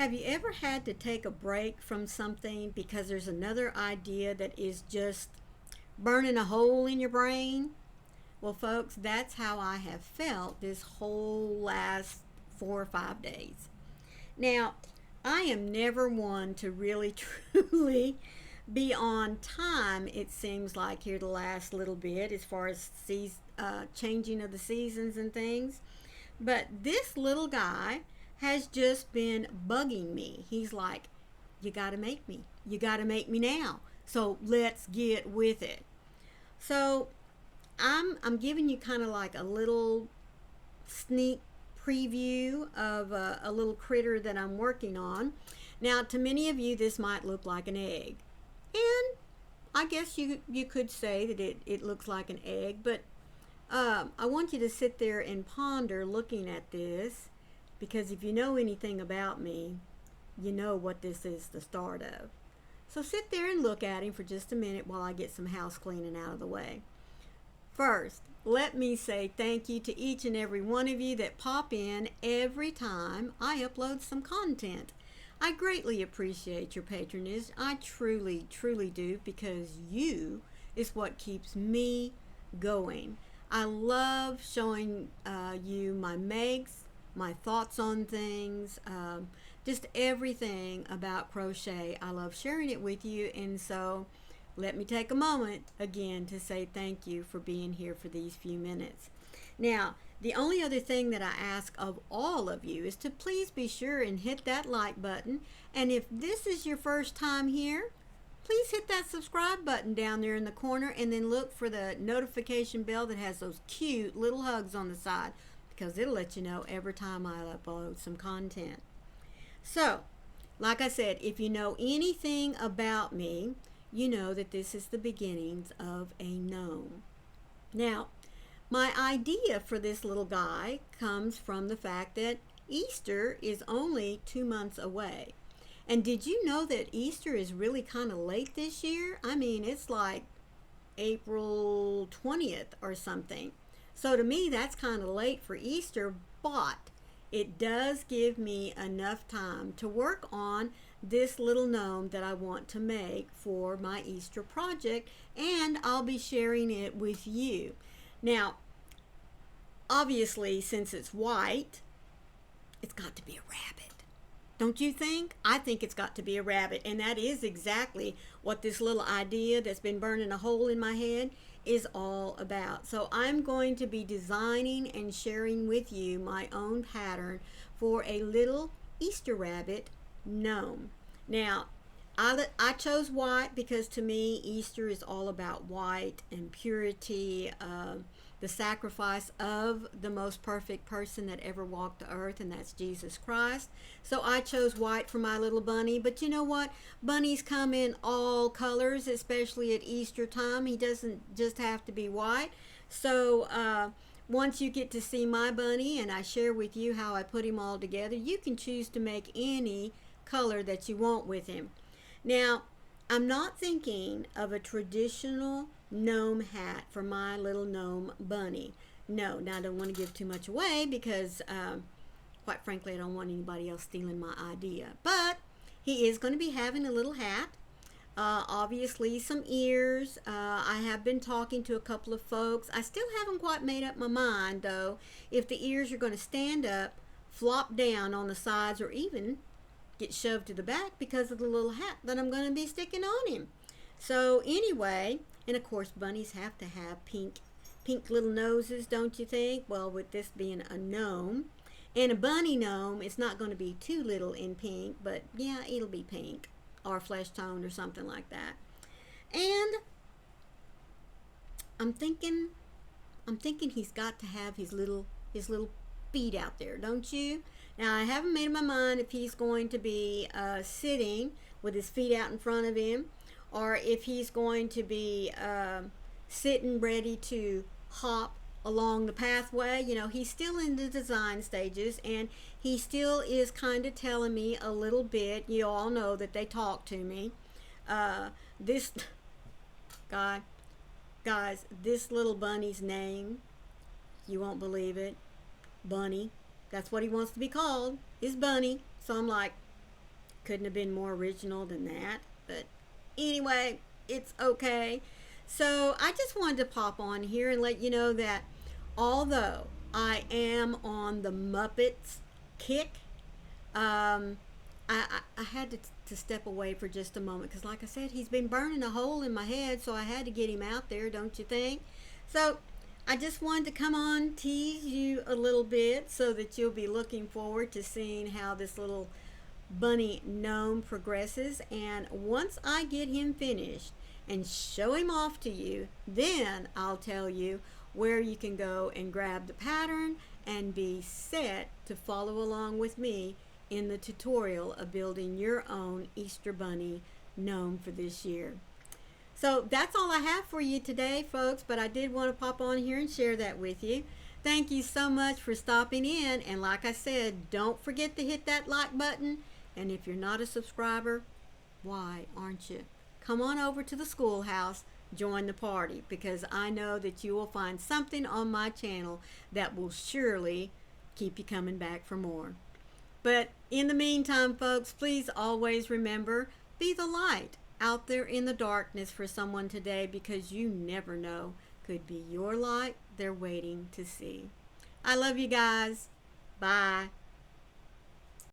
Have you ever had to take a break from something because there's another idea that is just burning a hole in your brain? Well, folks, that's how I have felt this whole last 4 or 5 days. Now, I am never one to really truly be on time, it seems like, here the last little bit as far as changing of the seasons and things. But this little guy has just been bugging me. He's like, you got to make me. You got to make me now. So let's get with it. So I'm giving you kind of like a little sneak preview of a little critter that I'm working on. Now, to many of you, this might look like an egg. And I guess you could say that it looks like an egg, but I want you to sit there and ponder looking at this, because if you know anything about me, you know what this is the start of. So sit there and look at him for just a minute while I get some house cleaning out of the way. First, let me say thank you to each and every one of you that pop in every time I upload some content. I greatly appreciate your patronage. I truly, truly do, because you is what keeps me going. I love showing you my makes, my thoughts on things, just everything about crochet. I love sharing it with you, and so let me take a moment again to say thank you for being here for these few minutes. Now, the only other thing that I ask of all of you is to please be sure and hit that like button. And if this is your first time here, please hit that subscribe button down there in the corner, and then look for the notification bell that has those cute little hugs on the side, because it'll let you know every time I upload some content. So, like I said, if you know anything about me, you know that this is the beginnings of a gnome. Now, my idea for this little guy comes from the fact that Easter is only 2 months away. And did you know that Easter is really kind of late this year? I mean, it's like April 20th or something. So to me, that's kind of late for Easter, but it does give me enough time to work on this little gnome that I want to make for my Easter project, and I'll be sharing it with you. Now, obviously, since it's white, it's got to be a rabbit. Don't you think? I think it's got to be a rabbit, and that is exactly what this little idea that's been burning a hole in my head is all about. So I'm going to be designing and sharing with you my own pattern for a little Easter rabbit gnome. Now, I chose white because to me Easter is all about white and purity, the sacrifice of the most perfect person that ever walked the earth, and that's Jesus Christ. So I chose white for my little bunny. But you know what? Bunnies come in all colors, especially at Easter time. He doesn't just have to be white. So once you get to see my bunny and I share with you how I put him all together, you can choose to make any color that you want with him. Now, I'm not thinking of a traditional gnome hat for my little gnome bunny. No, now I don't want to give too much away because, quite frankly, I don't want anybody else stealing my idea. But he is going to be having a little hat. Obviously, some ears. I have been talking to a couple of folks. I still haven't quite made up my mind, though, if the ears are going to stand up, flop down on the sides, or even get shoved to the back because of the little hat that I'm going to be sticking on him. So anyway, and of course bunnies have to have pink little noses, don't you think? Well, with this being a gnome and a bunny gnome, it's not going to be too little in pink, but yeah, it'll be pink or flesh toned or something like that. And I'm thinking he's got to have his little feet out there, don't you? Now, I haven't made up my mind if he's going to be sitting with his feet out in front of him, or if he's going to be sitting ready to hop along the pathway. You know, he's still in the design stages, and he still is kind of telling me a little bit. You all know that they talk to me. This guys, this little bunny's name, you won't believe it, Bunny. That's what he wants to be called, is Bunny. So I'm like, Couldn't have been more original than that. But anyway, it's okay. So I just wanted to pop on here and let you know that although I am on the Muppets kick, I had to step away for just a moment because, like I said, he's been burning a hole in my head, so I had to get him out there, don't you think? So I just wanted to come on, tease you a little bit so that you'll be looking forward to seeing how this little bunny gnome progresses. And once I get him finished and show him off to you, then I'll tell you where you can go and grab the pattern and be set to follow along with me in the tutorial of building your own Easter Bunny gnome for this year. So that's all I have for you today, folks, but I did want to pop on here and share that with you. Thank you so much for stopping in, and like I said, don't forget to hit that like button, and if you're not a subscriber, why aren't you? Come on over to the schoolhouse, join the party, because I know that you will find something on my channel that will surely keep you coming back for more. But in the meantime, folks, please always remember, be the light out there in the darkness for someone today, because you never know, could be your light they're waiting to see. I love you guys. Bye.